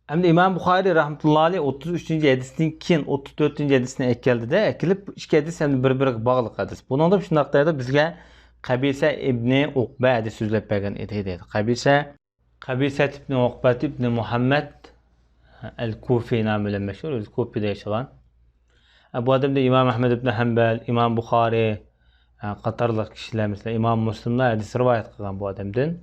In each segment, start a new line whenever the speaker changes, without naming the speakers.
Hem de İmam Buxari rahmetullahi aleyh 33. hadisdan keyin 34. hadisni ekildida, ekilib ikki hadis hem bir-biriga bog'liq hadis. Buningda shunday deydi bizga Qabisa ibn Uqba hadis so'zlab bergan edi deydi. Qabisa ibn Uqba ibn Muhammad al-Kufi nomi bilan mashhur, o'zi Kufida yashagan. Bu odamda İmam Ahmad ibn Hanbal, İmam Buxari qatorliq kishilar mesela İmam Muslimlar hadis rivoyat qilgan bu odamdan.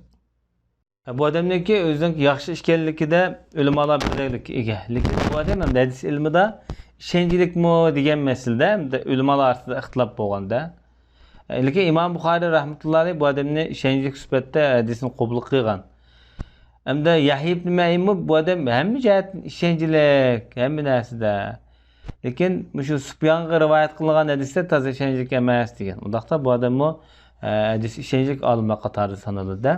Bu odamniki o'zining yaxshi ekanligida ulamolar birlikka ega. Lekin bu odam ham hadis ilmida ishonchlikmi degan masalada hamda ulamolar orasida ixtilof bo'lganda. Lekin İmam Buxoriy rahmatullohi alayhi bu odamni ishonchlik sifatida hadisni qabul qilgan. Hamda Yahya ibn Ma'in bu odam hamma jihatdan ishonchlik, hamma narsada. Lekin shu Sufyonga rivoyat qilingan hadislar toza ishonchlik emas degan. Undaqda bu odamni hadis ishonchlik olimlar qatorida sanaladi.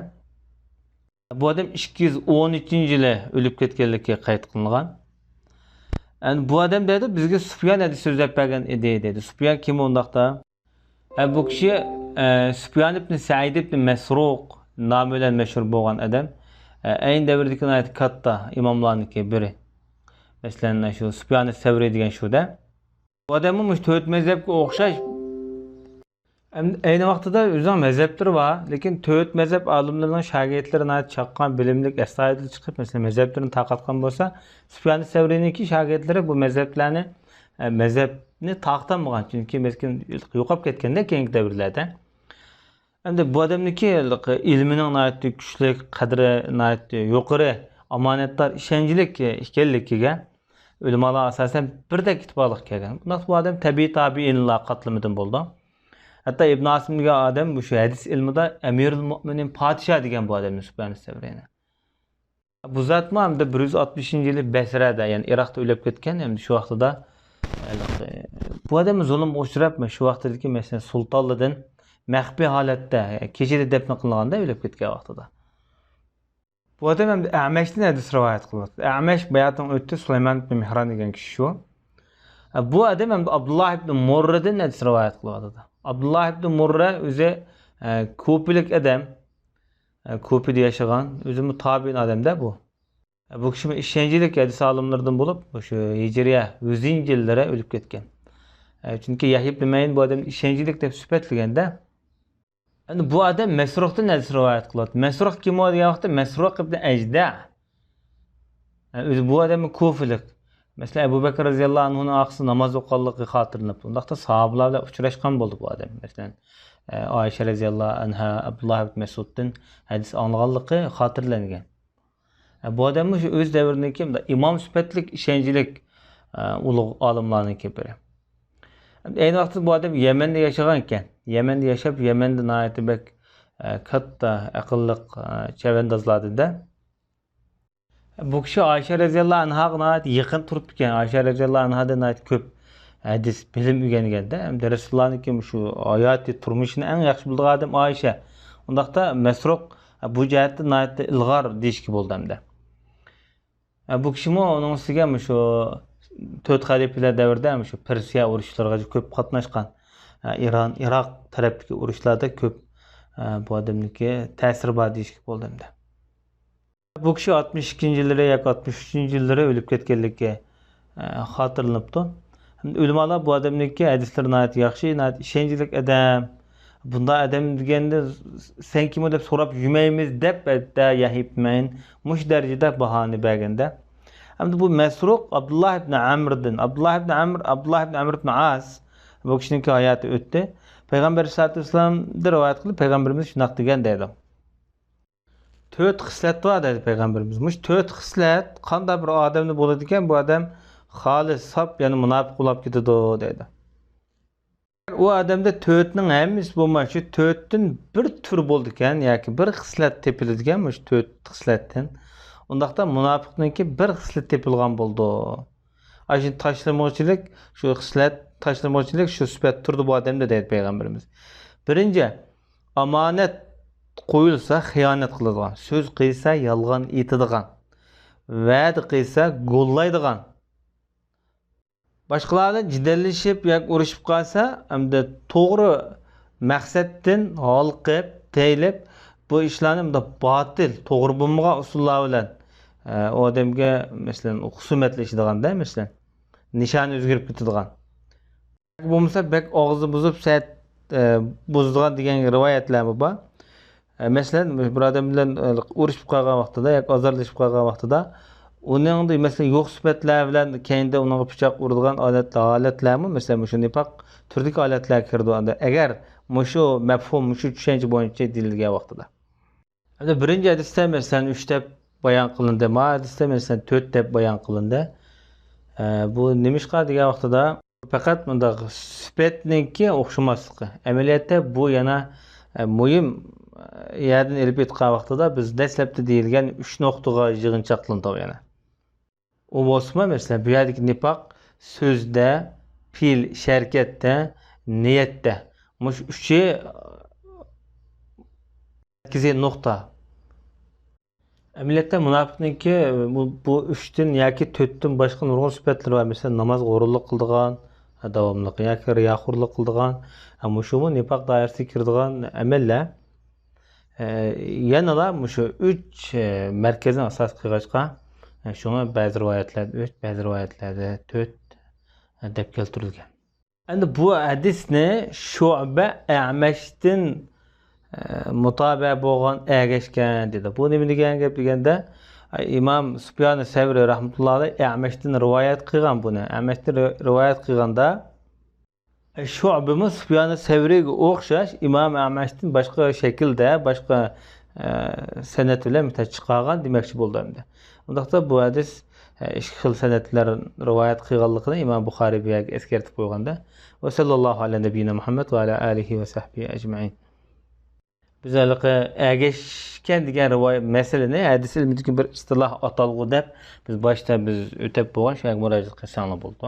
Bu adam 213-yili o'lib ketganligi qayd qilingan. Yani bu adam dedi bizga Sufyan hadis so'zlab bergan edi dedi. Sufyan kim undaqda? Bu kishi Sufyan ibn Sa'id ibn Masruq nomi bilan mashhur bo'lgan adam. Ayni davrdagi katta imomlarniki biri. Masalan, shu Sufyan as-Savri degan shuda. Bu odamning mush 4 mazhabga o'xshash ayni vaqtida o'zining mazhablari bor, lekin 4 mazhab olimlarining shogirdlaridan chaqqan bilimlik astoydil chiqib, masalan, mazhablarini tarqatgan bo'lsa, Sufyan as-Savriniki shogirdlari bu mazhabni taqtamagan, chunki meskin yo'qolib ketganda keyingi davrlarda. Endi bu odamniki ilmining nihoyatda kuchli, qadri nihoyatda yuqori, omonatlar ishonchlik ekanligiga ulamolar asosan birdek ittifoq kelgan. Bu odam tabiinlar qatlamidan bo'ldi. Hatta İbn Asim degan odam bu hadis ilmida Amirul Mu'minin podshoh degan bu odamni Sufyan as-Savriyni. Bu zot ham 160-yili Basrada, ya'ni Iroqda o'lib ketgan, endi shu vaqtida bu odam zulmga uchrab, shu vaqtdagi masalan sultonlardan maxfiy holatda kechada dafn qilinganda o'lib ketgan vaqtida. Bu odam ham A'mashdan hadis rivoyat qiladi. A'mash bayatdan o'tdi, Sulaymon ibn Mihron degan kishi shu. Bu odam ham Abdullah ibn Murradan hadis rivoyat qiladi. Abdullah ibn Murra o'zi ko'plik adam, Kufida yashagan, o'zi tabiin odamda bu. Bu kishi ishonchlik hadis olimlaridan bo'lib, o'sha Hijriya 100-yillarda o'lib ketgan. Chunki Yahya ibn Ma'in bu odamni ishonchlik deb sifatlaganda, endi bu odam Masruqdan hadis rivoyat qiladi. Masruq kim degan vaqtda Masruq ibn Ajda. O'zi bu odam Kufilik. Mesela Ebu Bekir radıyallahu anh'ın aqsı namaz o'qiganligi xotirlanib. Undaqda sahobalar bilan uchrashgan bo'ldi bu odam. Mesela Ayşe radıyallahu anha, Abdullah ibn Mas'uddan hadis anglaganligi xotirlangan. Bu odam shu o'z davriniki imom sifatlik ishonchlik ulug' olimlarniki biri. Ayni vaqtda bu odam Yamanda yashagan ekan. Yamanda yashab, Yamanda nihoyatda katta aqlliq chavandozlarda. Bu kishi Ayşe radıyallahu anh'a yaqin turib ekan. Ayşe radıyallahu anh'dan ko'p hadis bilim o'rganganda, hamda Rasulullohning shu hayoti turmushini eng yaxshi bilgan odam Ayşe. Undaqda Masruq bu jihatda nihoyatda ilg'or deyishga bo'ldi hamda. Bu kishimi uning ustiga shu 4 xalifalar davrida shu Persiya urushlariga ko'p qatnashgan. Iron, Iroq tarafdagi urushlarda ko'p bu odamniki ta'siri bor deyishga bo'ldi hamda. Bu kishi 62-yillarda yoki 63-yillarda o'lib ketganligi xotirlanibdi. Ulamolar bu odamniki hadislarni yaxshi, ishonchlik adam. Bunday adam deganda sen kim deb so'rab yurmaymiz deb Yahya ibn Ma'in mush darajada bahoni berganda. Hamda bu Masruq Abdullah ibn Amrdan, Abdullah ibn Amr ibn As bu kishining hayoti o'tdi. Payg'ambar sollallohu alayhi vasallamdan rivoyat qilib, payg'ambarimiz shunaq degan deydi. 4 xislat var dedi Peygamberimiz. Muş 4 xislat qanday bir odamni bo'ladi ekan, bu odam xolis, sop, ya'ni munofiq bo'lib ketadi dedi. U odamda 4ning hammasi bo'lmay, shu 4dan bir tur bo'ldi ekan, yoki bir xislat tepiladi ekan, mush 4 xislatdan. Undaqda munofiqniki bir xislat tepilgan bo'ldi. Ayşin tashlamoqchilik, shu xislat tashlamoqchilik shu sifat turdi bu odamda dedi Peygamberimiz. Birinchi, omonat qo'yilsa xiyonat qiladigan, so'z qilsa yolg'on aytadigan, va'da qilsa go'llaydigan. Boshqalarni jidallashib yoki urushib qolsa, hamda to'g'ri maqsaddan holqib, teylib bu ishlarni botil, to'g'ri bo'lmagan usullar bilan o adamga mesela husumatlashadigan-da mesela nishoni o'zgarib ketadigan. Bo'lmasa bek og'zi buzib sayt buzdigan degan rivoyatlar bor. Masalan, bir odam bilan urushib qolgan vaqtida yoki ozorlashib qolgan vaqtida uning mesela yo'q sifatlar bilan keyinda unga pichoq uradigan holatlarmi mesela shu nifoq turdagi holatlar kirdi onda. Agar shu mafhum, shu tushuncha bo'yicha deyilgan vaqtida. Endi birinchi hadisda mesela 3 deb bayon qilindi, ma hadisda mesela 4 deb bayon qilindi. Bu nimishqa degan vaqtida faqat bunda sifatniki o'xshamasligi. Amaliyotda bu yana muhim yerdan elib etgan vaqtida biz dastlabda deyilgan 3 nuqtaga yig'inchoqlandi yana. U bo'lsa mesela bu yerdagi nifoq so'zda, fe'l, harakatda, niyatda. Mush 3'i merkezi nokta. Amaliyotda munofiqniki bu 3'tin yoki 4'tin boshqa nurg'un sifatlari var. Mesela namoz o'rinli qildigan, davomli yoki riyoxo'rlik qildigan, ammo shu nifoq doirasiga kiradigan amallar. Yana da shu 3 markazini asos qilg'achqa, shuni ba'zi rivoyatlarda 3, ba'zi rivoyatlarda 4 deb keltirilgan. Endi bu hadisni Shu'ba A'mashdan mutabe bo'lgan ergashgan dedi. Bu nima degan gap deganda Imom Sufyon Savri rahmatullohi alayhi A'mashdan rivoyat qilgan buni. A'mashdan rivoyat qilganda Shu'bimiz Sufyon Savriga o'xshash Imom A'mashdan boshqa shaklda, boshqa sanat bilan chiqargan demoqchi bo'ldi endi. Undaqda bu hadis ikki xil sanatlar rivoyat qilganligini Imom Buxoriy bu yerga eskartib qo'yganda va sallallohu alayhi nabiyina Muhammad va ala alihi va sahbihi ajmain. Biz ergashgan degan rivoyat masalani hadis ilmidagi bir istiloh atalg'u deb biz boshda o'tib bo'lgan shunga murojaat qilsanlar bo'ldi.